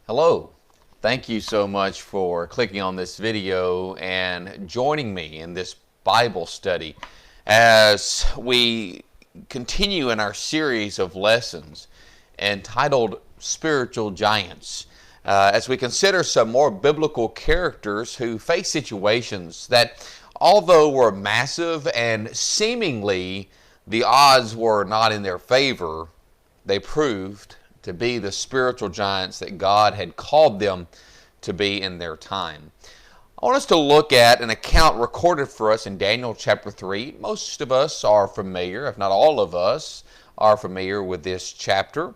Hello. Thank you so much for clicking on this video and joining me in this Bible study as we continue in our series of lessons entitled Spiritual Giants. As we consider some more biblical characters who face situations that, although were massive and seemingly the odds were not in their favor, they proved to be the spiritual giants that God had called them to be in their time. I want us to look at an account recorded for us in Daniel chapter 3. Most of us are familiar, if not all of us, are familiar with this chapter.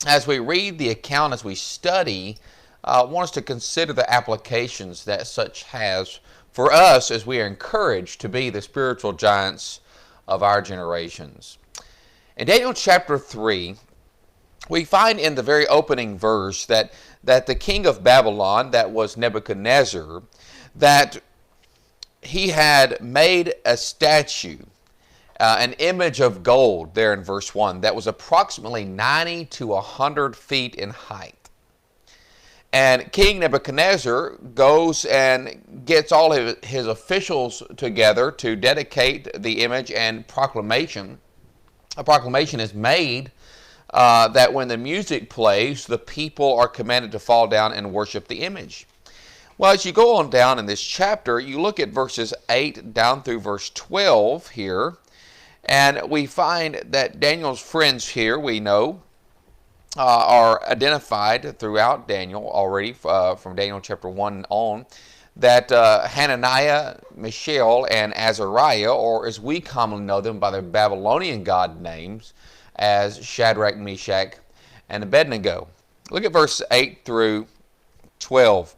As we read the account, as we study, I want us to consider the applications that such has for us as we are encouraged to be the spiritual giants of our generations. In Daniel chapter 3, we find in the very opening verse that the king of Babylon, that was Nebuchadnezzar, that he had made a statue, an image of gold there in verse 1 that was approximately 90 to 100 feet in height. And King Nebuchadnezzar goes and gets all his officials together to dedicate the image, and a proclamation is made that when the music plays, the people are commanded to fall down and worship the image. Well, as you go on down in this chapter, you look at verses 8 down through verse 12 here, and we find that Daniel's friends here, we know, are identified throughout Daniel already, from Daniel chapter 1 on, that Hananiah, Mishael, and Azariah, or as we commonly know them by their Babylonian god names, as Shadrach, Meschach, and Abednego. Look at verse 8 through 12.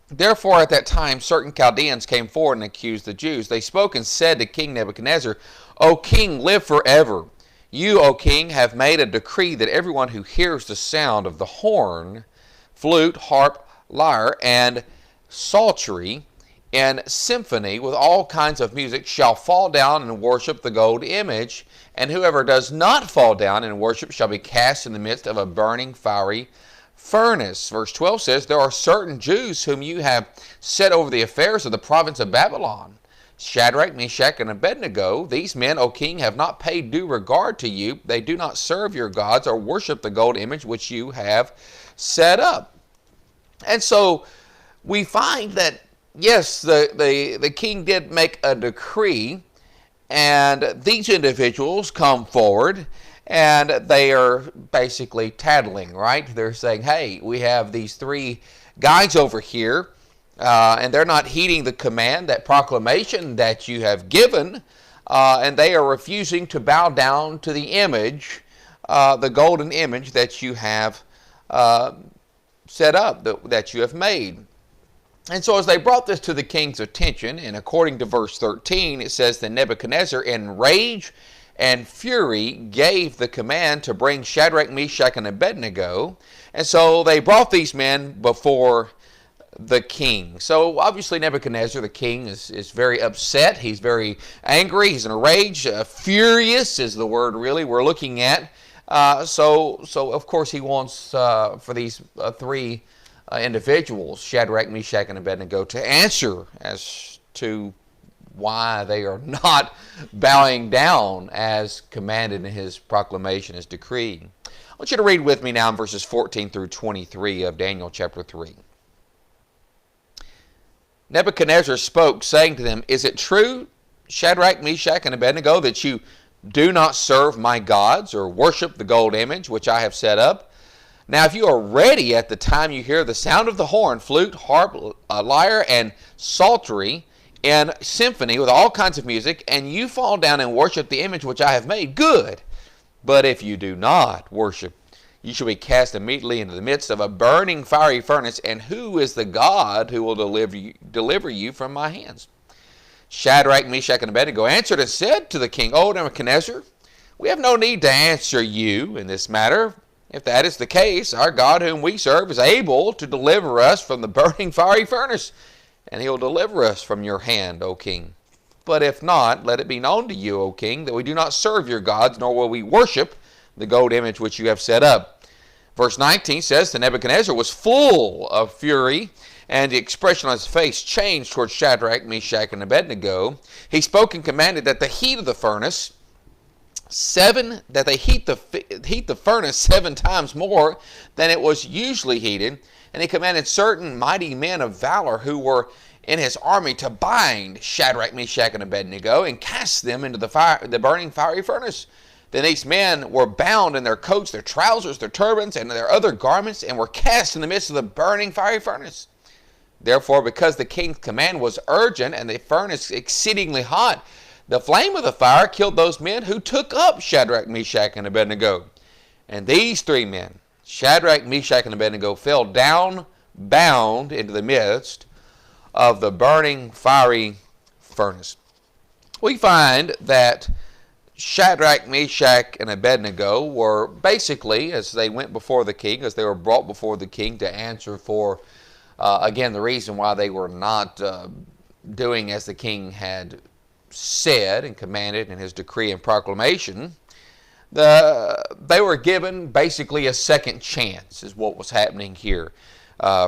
Therefore at that time certain Chaldeans came forward and accused the Jews. They spoke and said to King Nebuchadnezzar, O king, live forever. You, O king, have made a decree that everyone who hears the sound of the horn, flute, harp, lyre, and psaltery, and symphony with all kinds of music shall fall down and worship the gold image, and whoever does not fall down and worship shall be cast in the midst of a burning fiery furnace. Verse 12 says, There are certain Jews whom you have set over the affairs of the province of Babylon, Shadrach, Meshach, and Abednego. These men, O king, have not paid due regard to you. They do not serve your gods or worship the gold image which you have set up. And so we find that, yes, the king did make a decree, and these individuals come forward, and they are basically tattling, right? They're saying, hey, we have these three guys over here, and they're not heeding the command, that proclamation that you have given, and they are refusing to bow down to the image, the golden image that you have set up, that you have made. And so as they brought this to the king's attention, and according to verse 13, it says that Nebuchadnezzar, in rage and fury, gave the command to bring Shadrach, Meshach, and Abednego. And so they brought these men before the king. So obviously Nebuchadnezzar, the king, is very upset. He's very angry. He's in a rage. Furious is the word really we're looking at. So of course he wants for these three individuals, Shadrach, Meshach, and Abednego, to answer as to why they are not bowing down as commanded in his proclamation, his decree. I want you to read with me now in verses 14 through 23 of Daniel chapter 3. Nebuchadnezzar spoke, saying to them, Is it true, Shadrach, Meshach, and Abednego, that you do not serve my gods or worship the gold image which I have set up? Now, if you are ready at the time you hear the sound of the horn, flute, harp, lyre, and psaltery, and symphony with all kinds of music, and you fall down and worship the image which I have made, good. But if you do not worship, you shall be cast immediately into the midst of a burning fiery furnace, and who is the God who will deliver you from my hands? Shadrach, Meshach, and Abednego answered and said to the king, O Nebuchadnezzar, we have no need to answer you in this matter. If that is the case, our God whom we serve is able to deliver us from the burning fiery furnace, and he will deliver us from your hand, O king. But if not, let it be known to you, O king, that we do not serve your gods, nor will we worship the gold image which you have set up. Verse 19 says, that Nebuchadnezzar was full of fury, and the expression on his face changed towards Shadrach, Meshach, and Abednego. He spoke and commanded that the heat of the furnace, that they heat the furnace 7 times more than it was usually heated. And he commanded certain mighty men of valor who were in his army to bind Shadrach, Meshach, and Abednego and cast them into the burning fiery furnace. Then these men were bound in their coats, their trousers, their turbans, and their other garments, and were cast in the midst of the burning fiery furnace. Therefore, because the king's command was urgent and the furnace exceedingly hot, the flame of the fire killed those men who took up Shadrach, Meshach, and Abednego. And these 3 men, Shadrach, Meshach, and Abednego, fell down bound into the midst of the burning fiery furnace. We find that Shadrach, Meshach, and Abednego were basically, as they went before the king, as they were brought before the king to answer for, again, the reason why they were not doing as the king had said and commanded in his decree and proclamation. They were given basically a second chance, is what was happening here,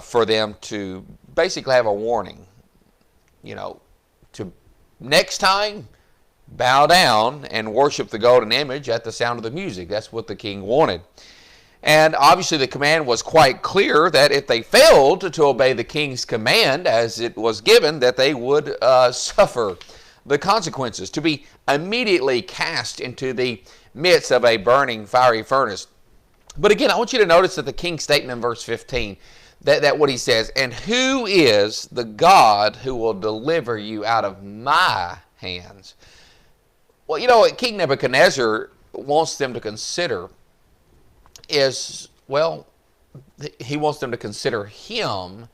for them to basically have a warning. To next time, bow down and worship the golden image at the sound of the music. That's what the king wanted. And obviously the command was quite clear that if they failed to obey the king's command as it was given, that they would suffer the consequences, to be immediately cast into the midst of a burning fiery furnace. But again, I want you to notice that the king's statement in verse 15, that what he says, and who is the God who will deliver you out of my hands? Well, what King Nebuchadnezzar wants them to consider is, he wants them to consider him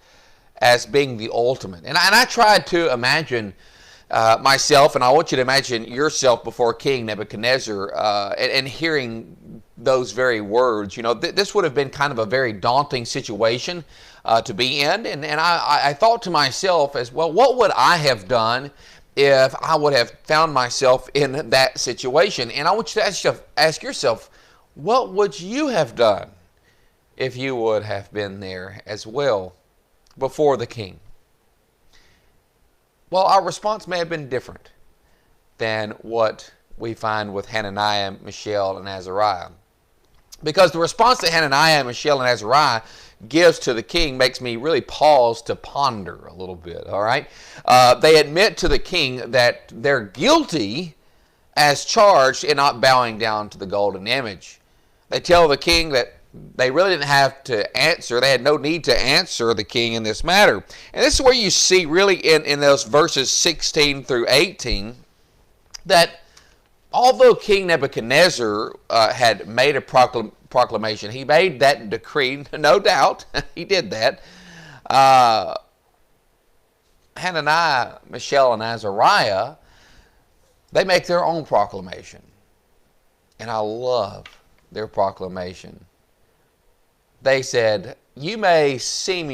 as being the ultimate. And I tried to imagine myself, and I want you to imagine yourself before King Nebuchadnezzar and hearing those very words. This would have been kind of a very daunting situation to be in. And I thought to myself as well, what would I have done if I would have found myself in that situation? And I want you to ask yourself, what would you have done if you would have been there as well before the king? Well, our response may have been different than what we find with Hananiah, Mishael, and Azariah. Because the response that Hananiah, Mishael, and Azariah gives to the king makes me really pause to ponder a little bit, all right? They admit to the king that they're guilty as charged in not bowing down to the golden image. They tell the king that they really didn't have to answer. They had no need to answer the king in this matter. And this is where you see really in those verses 16 through 18 that although King Nebuchadnezzar had made a proclamation, he made that decree, no doubt, he did that. Hananiah, Mishael, and Azariah, they make their own proclamation. And I love their proclamation. They said, you may seem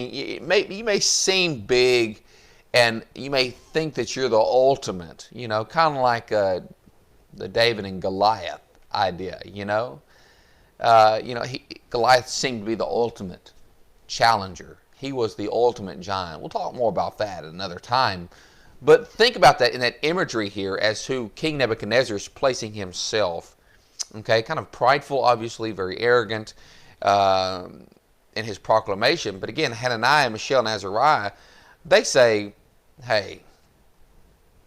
big, and you may think that you're the ultimate, kind of like the David and Goliath idea, Goliath seemed to be the ultimate challenger. He was the ultimate giant. We'll talk more about that at another time. But think about that in that imagery here as who King Nebuchadnezzar is placing himself. Okay, kind of prideful, obviously, very arrogant in his proclamation. But again, Hananiah, Mishael, and Azariah, they say, hey,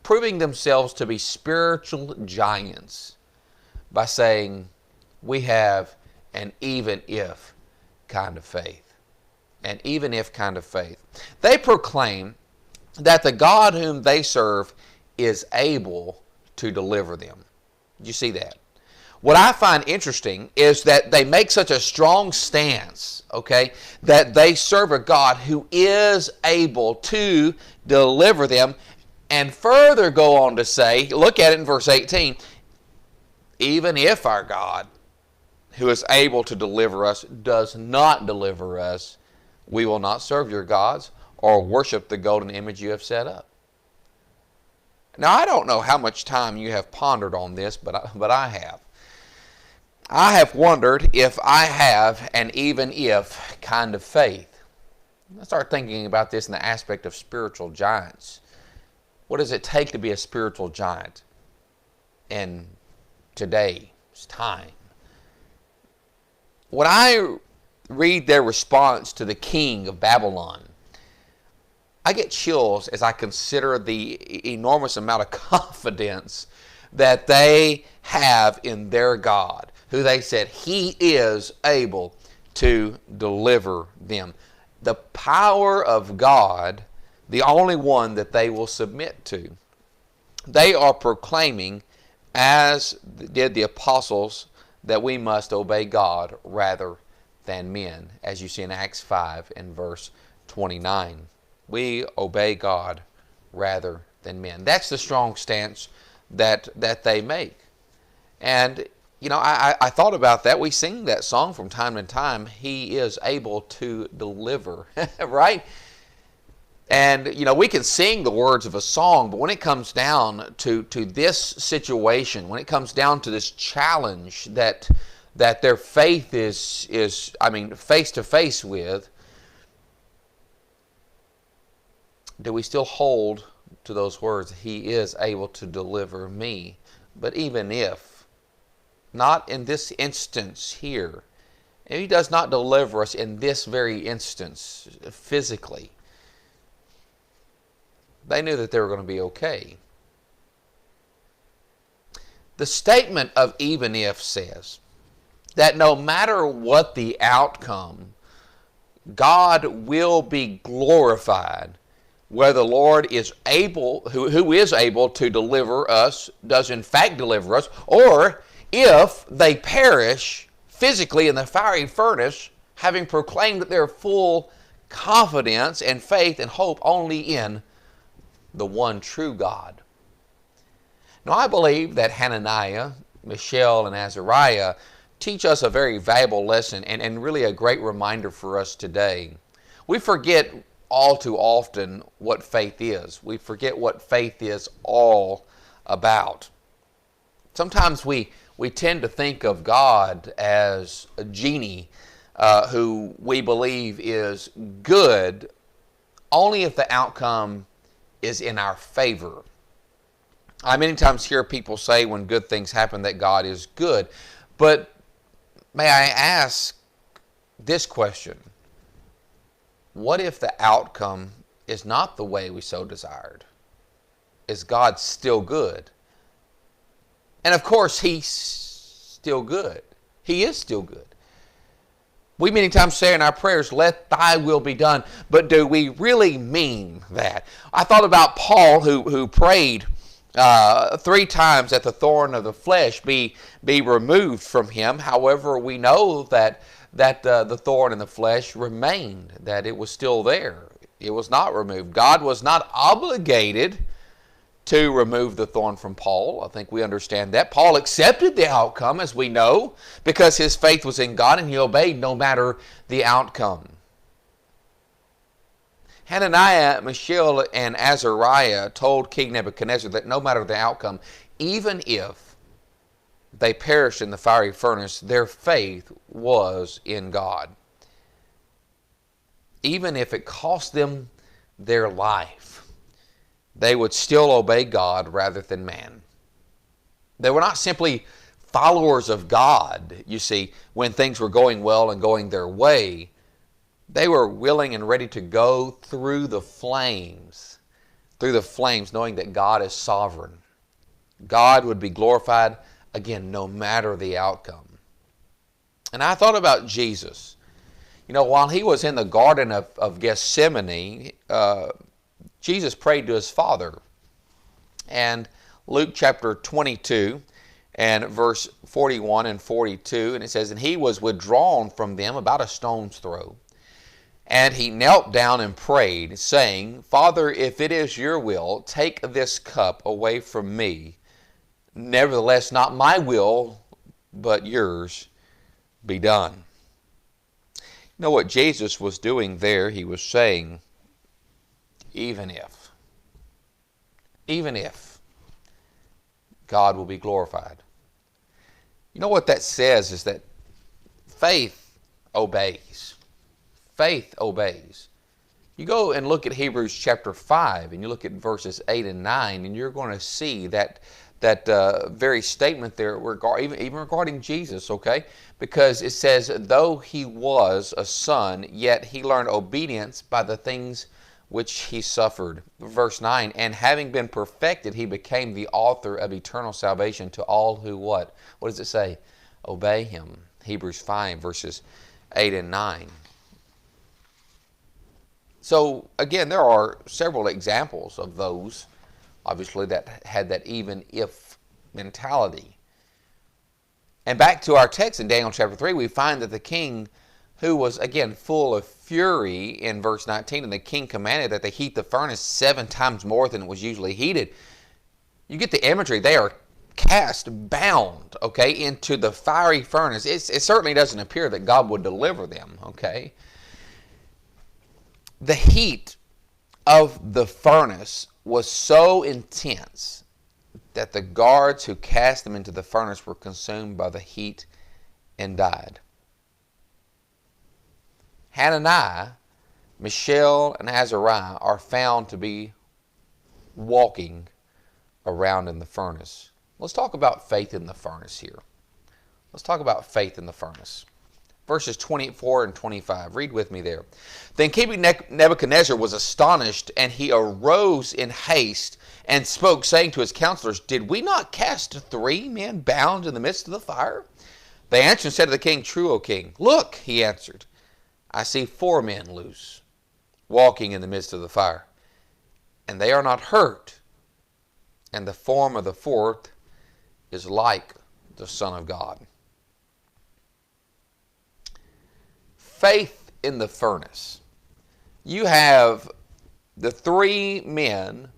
proving themselves to be spiritual giants by saying, we have an even if kind of faith. An even if kind of faith. They proclaim that the God whom they serve is able to deliver them. You see that? What I find interesting is that they make such a strong stance, okay, that they serve a God who is able to deliver them, and further go on to say, look at it in verse 18, even if our God, who is able to deliver us, does not deliver us, we will not serve your gods or worship the golden image you have set up. Now, I don't know how much time you have pondered on this, but I have. I have wondered if I have an even if kind of faith. I start thinking about this in the aspect of spiritual giants. What does it take to be a spiritual giant in today's time? When I read their response to the king of Babylon, I get chills as I consider the enormous amount of confidence that they have in their God, who they said He is able to deliver them. The power of God, the only one that they will submit to. They are proclaiming, as did the apostles, that we must obey God rather than men, as you see in Acts 5 and verse 29. We obey God rather than men. That's the strong stance that they make. And, you know, I thought about that. We sing that song from time to time, He is able to deliver, right? And, you know, we can sing the words of a song, but when it comes down to this situation, when it comes down to this challenge that their faith is face to face with, do we still hold to those words, He is able to deliver me? But even if, not in this instance here, if He does not deliver us in this very instance physically, they knew that they were going to be okay. The statement of even if says that no matter what the outcome, God will be glorified, where the Lord is able, who is able to deliver us, does in fact deliver us, or if they perish physically in the fiery furnace, having proclaimed that their full confidence and faith and hope only in the one true God. Now, I believe that Hananiah, Mishael, and Azariah teach us a very valuable lesson and really a great reminder for us today. We forget all too often what faith is. We forget what faith is all about. Sometimes we tend to think of God as a genie who we believe is good only if the outcome is in our favor. I many times hear people say when good things happen that God is good. But may I ask this question? What if the outcome is not the way we so desired? Is God still good? And of course, He's still good. He is still good. We many times say in our prayers, let Thy will be done. But do we really mean that? I thought about Paul who prayed 3 times that the thorn of the flesh be removed from him. However, we know that the thorn in the flesh remained, that it was still there. It was not removed. God was not obligated to remove the thorn from Paul. I think we understand that. Paul accepted the outcome, as we know, because his faith was in God and he obeyed no matter the outcome. Hananiah, Mishael, and Azariah told King Nebuchadnezzar that no matter the outcome, even if they perished in the fiery furnace, their faith was in God. Even if it cost them their life, they would still obey God rather than man. They were not simply followers of God, you see, when things were going well and going their way. They were willing and ready to go through the flames, knowing that God is sovereign. God would be glorified, again, no matter the outcome. And I thought about Jesus. You know, while He was in the Garden of Gethsemane, Jesus prayed to His Father. And Luke chapter 22 and verse 41 and 42, and it says, and He was withdrawn from them about a stone's throw. And He knelt down and prayed, saying, Father, if it is Your will, take this cup away from me. Nevertheless, not my will, but Yours be done. You know what Jesus was doing there? He was saying, even if God will be glorified. You know what that says is that faith obeys. Faith obeys. You go and look at Hebrews chapter 5 and you look at verses 8 and 9 and you're going to see that very statement there, even regarding Jesus, okay? Because it says, though he was a son, yet he learned obedience by the things which he suffered. Verse 9, and having been perfected, he became the author of eternal salvation to all who what? What does it say? Obey him. Hebrews 5 verses 8 and 9. So again, there are several examples of those, obviously, that had that even if mentality. And back to our text in Daniel chapter 3, we find that the king, who was again full of fury in verse 19, and the king commanded that they heat the furnace 7 times more than it was usually heated. You get the imagery. They are cast, bound, okay, into the fiery furnace. It certainly doesn't appear that God would deliver them, okay. The heat of the furnace was so intense that the guards who cast them into the furnace were consumed by the heat and died. Hananiah, Mishael, and Azariah are found to be walking around in the furnace. Let's talk about faith in the furnace here. Let's talk about faith in the furnace. Verses 24 and 25. Read with me there. Then King Nebuchadnezzar was astonished, and he arose in haste and spoke, saying to his counselors, did we not cast 3 men bound in the midst of the fire? They answered and said to the king, true, O king. Look, he answered, I see 4 men loose, walking in the midst of the fire, and they are not hurt, and the form of the 4th is like the Son of God. Faith in the furnace. You have the 3 men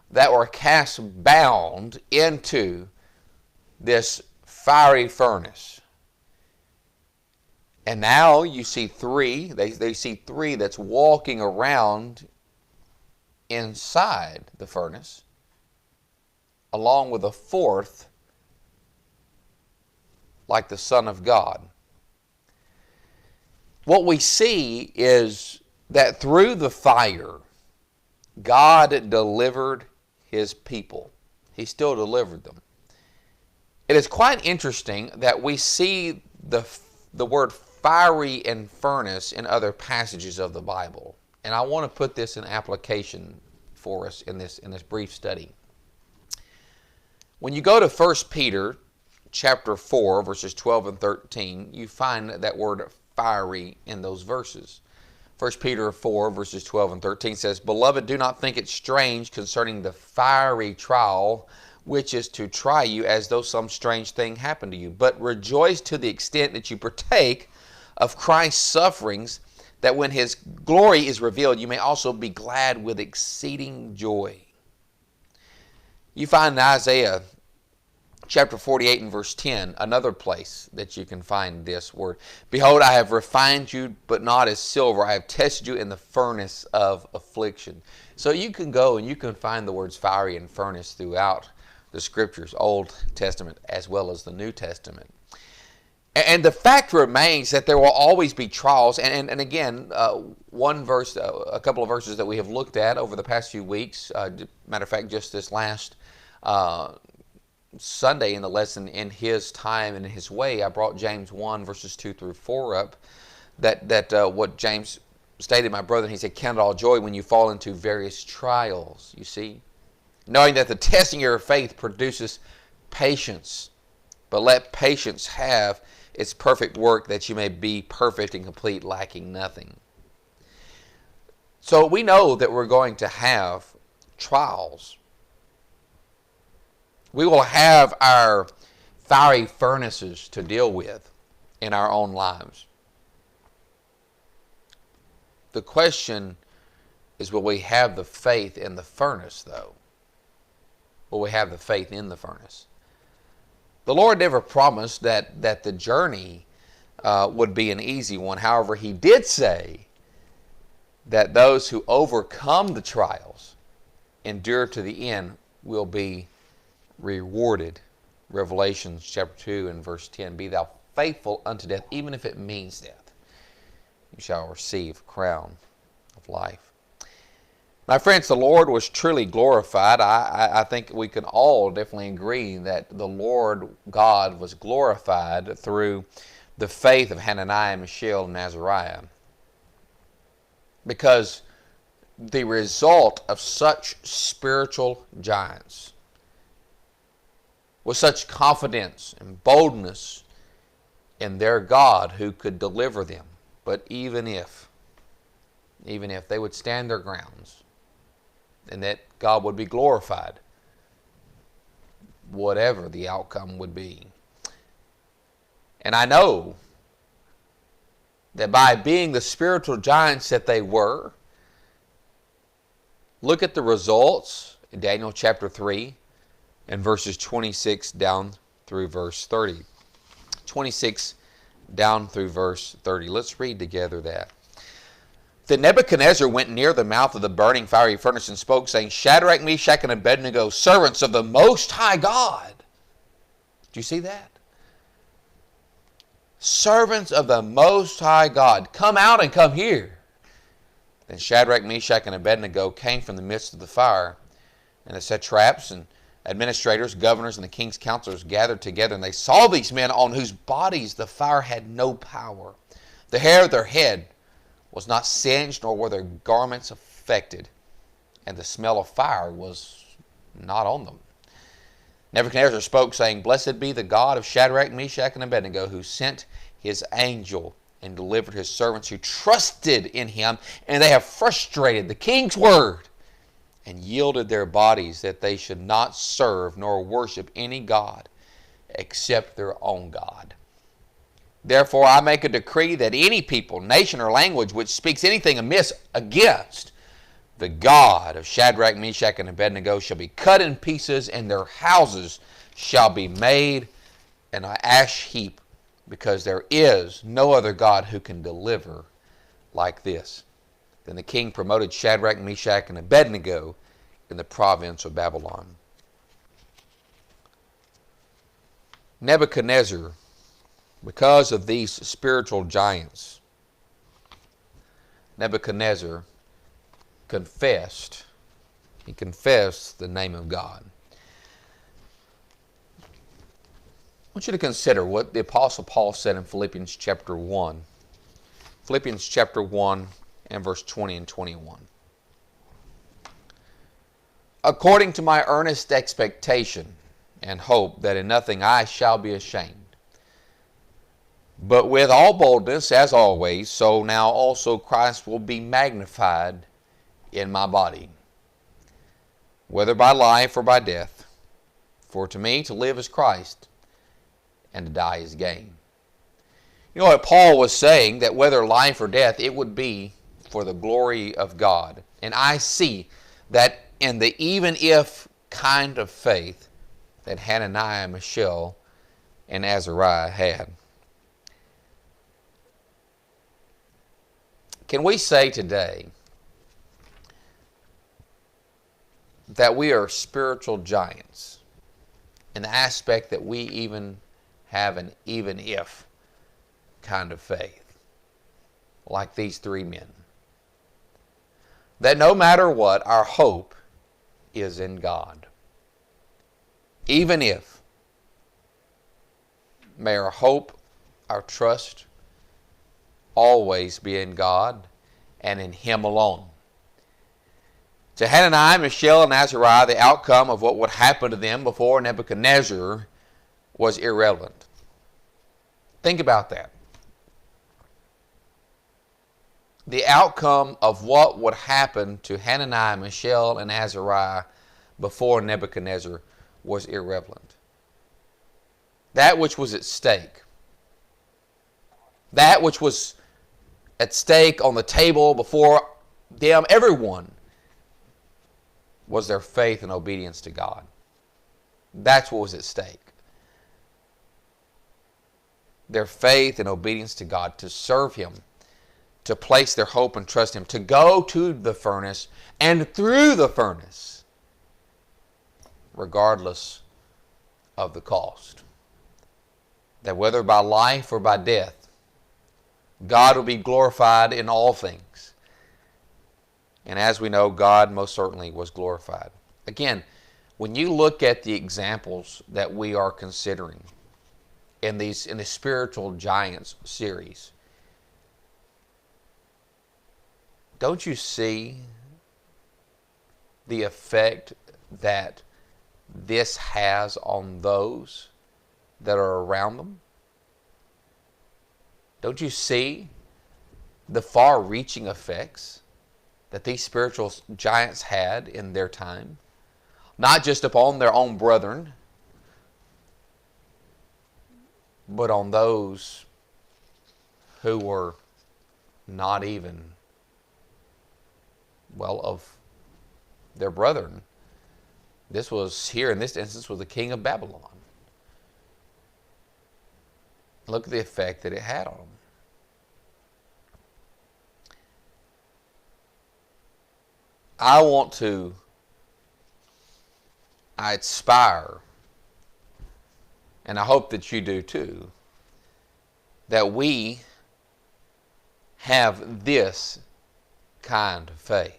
that were cast bound into this fiery furnace. And now you see 3, they see 3 that's walking around inside the furnace, along with a 4th like the Son of God. What we see is that through the fire, God delivered his people. He still delivered them. It is quite interesting that we see the word fiery and furnace in other passages of the Bible. And I want to put this in application for us in this brief study. When you go to 1 Peter chapter 4, verses 12 and 13, you find that word fiery in those verses. 1 Peter 4, verses 12 and 13 says, beloved, do not think it strange concerning the fiery trial, which is to try you as though some strange thing happened to you. But rejoice to the extent that you partake of Christ's sufferings, that when his glory is revealed, you may also be glad with exceeding joy. You find in Isaiah chapter 48 and verse 10, another place that you can find this word. Behold, I have refined you, but not as silver. I have tested you in the furnace of affliction. So you can go and you can find the words fiery and furnace throughout the Scriptures, Old Testament as well as the New Testament. And the fact remains that there will always be trials. And again, one verse, a couple of verses that we have looked at over the past few weeks, matter of fact, just this last Sunday in the lesson, in his time and in his way, I brought James 1 verses 2 through 4 up, that what James stated, my brother, he said, count it all joy when you fall into various trials, you see, knowing that the testing of your faith produces patience, but let patience have its perfect work, that you may be perfect and complete, lacking nothing. So we know that we're going to have trials. We will have our fiery furnaces to deal with in our own lives. The question is, will we have the faith in the furnace, though? Will we have the faith in the furnace? The Lord never promised that the journey would be an easy one. However, he did say that those who overcome the trials, endure to the end, will be rewarded Revelation chapter 2 and verse 10, be thou faithful unto death, even if it means death. You shall receive a crown of life. My friends, the Lord was truly glorified. I think we can all definitely agree that the Lord God was glorified through the faith of Hananiah, Mishael, and Azariah. Because the result of such spiritual giants, with such confidence and boldness in their God who could deliver them, but even if they would stand their grounds, and that God would be glorified, whatever the outcome would be. And I know that by being the spiritual giants that they were, look at the results in Daniel chapter 3 and verses 26 down through verse 30. 26 down through verse 30. Let's read together that. Then Nebuchadnezzar went near the mouth of the burning fiery furnace and spoke, saying, Shadrach, Meshach, and Abednego, servants of the Most High God. Do you see that? Servants of the Most High God, come out and come here. Then Shadrach, Meshach, and Abednego came from the midst of the fire, and the satraps and administrators, governors, and the king's counselors gathered together, and they saw these men on whose bodies the fire had no power. The hair of their head was not singed, nor were their garments affected, and the smell of fire was not on them. Nebuchadnezzar spoke, saying, Blessed be the God of Shadrach, Meshach, and Abednego, who sent his angel and delivered his servants who trusted in him, and they have frustrated the king's word and yielded their bodies that they should not serve nor worship any god except their own God. Therefore I make a decree that any people, nation, or language which speaks anything amiss against the God of Shadrach, Meshach, and Abednego shall be cut in pieces, and their houses shall be made an ash heap, because there is no other God who can deliver like this. Then the king promoted Shadrach, Meshach, and Abednego in the province of Babylon. Nebuchadnezzar, because of these spiritual giants, Nebuchadnezzar confessed the name of God. I want you to consider what the Apostle Paul said in Philippians chapter 1. Philippians chapter 1 and verse 20 and 21. According to my earnest expectation and hope that in nothing I shall be ashamed, but with all boldness, as always, so now also Christ will be magnified in my body, whether by life or by death. For to me to live is Christ, and to die is gain. You know what Paul was saying, that whether life or death, it would be for the glory of God. And I see that in the even if kind of faith that Hananiah, Mishael, and Azariah had. Can we say today that we are spiritual giants in the aspect that we even have an even if kind of faith, like these three men? That no matter what, our hope is in God. Even if, may our hope, our trust, always be in God and in Him alone. To Hananiah, Mishael, and Azariah, the outcome of what would happen to them before Nebuchadnezzar was irrelevant. Think about that. The outcome of what would happen to Hananiah, Mishael, and Azariah before Nebuchadnezzar was irrelevant. That which was at stake, that which was at stake on the table before them, everyone, was their faith and obedience to God. That's what was at stake. Their faith and obedience to God, to serve Him, to place their hope and trust in Him, to go to the furnace and through the furnace, regardless of the cost. That whether by life or by death, God will be glorified in all things. And as we know, God most certainly was glorified. Again, when you look at the examples that we are considering in the Spiritual Giants series, don't you see the effect that this has on those that are around them? Don't you see the far-reaching effects that these spiritual giants had in their time? Not just upon their own brethren, but on those who were not even, well, of their brethren. This was, here in this instance, was the king of Babylon. Look at the effect that it had on them. I aspire, and I hope that you do too, that we have this kind of faith.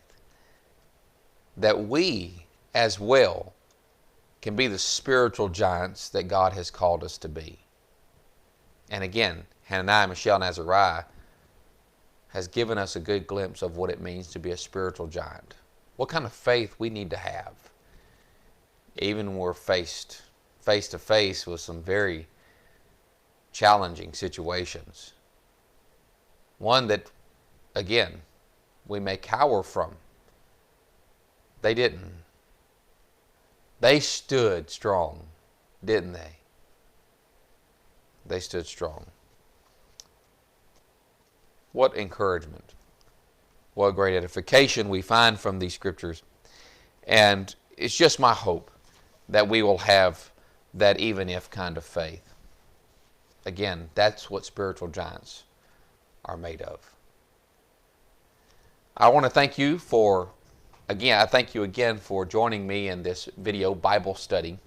That we as well can be the spiritual giants that God has called us to be. And again, Hananiah, Mishael, and Azariah has given us a good glimpse of what it means to be a spiritual giant. What kind of faith we need to have, even when we're face to face with some very challenging situations. One that, again, we may cower from. They didn't. They stood strong, didn't they? They stood strong. What encouragement. What great edification we find from these scriptures. And it's just my hope that we will have that even if kind of faith. Again, that's what spiritual giants are made of. I want to thank you again for joining me in this video Bible study.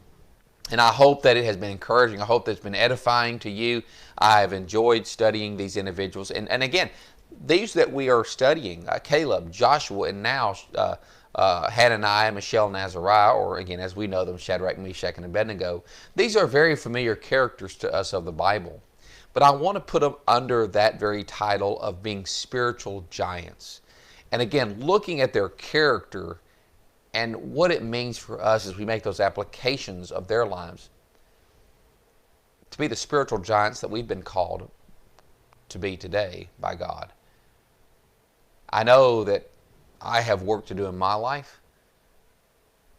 And I hope that it has been encouraging. I hope that it's been edifying to you. I have enjoyed studying these individuals. And again, these that we are studying, Caleb, Joshua, and now Hananiah, Mishael, and Azariah, or again, as we know them, Shadrach, Meschach, and Abednego, these are very familiar characters to us of the Bible. But I want to put them under that very title of being spiritual giants. And again, looking at their character and what it means for us as we make those applications of their lives to be the spiritual giants that we've been called to be today by God. I know that I have work to do in my life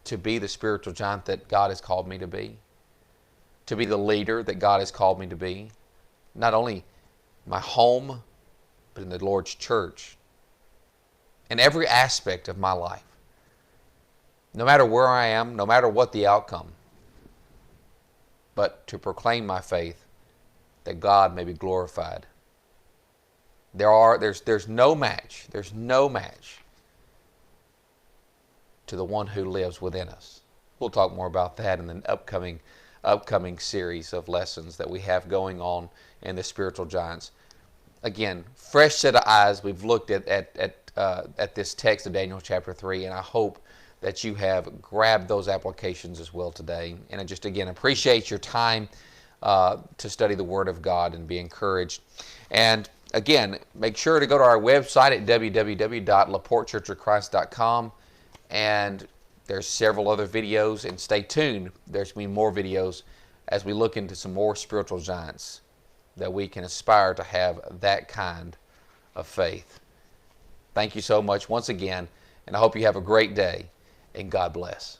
to be the spiritual giant that God has called me to be the leader that God has called me to be, not only my home, but in the Lord's church, in every aspect of my life. No matter where I am, no matter what the outcome, but to proclaim my faith that God may be glorified. There's no match to the one who lives within us. We'll talk more about that in the upcoming series of lessons that we have going on in the spiritual giants. Again, fresh set of eyes. We've looked at this text of Daniel chapter 3, and I hope that you have grabbed those applications as well today. And I just, again, appreciate your time to study the Word of God and be encouraged. And again, make sure to go to our website at www.laportechurchofchrist.com, and there's several other videos, and stay tuned. There's going to be more videos as we look into some more spiritual giants that we can aspire to have that kind of faith. Thank you so much once again, and I hope you have a great day, and God bless.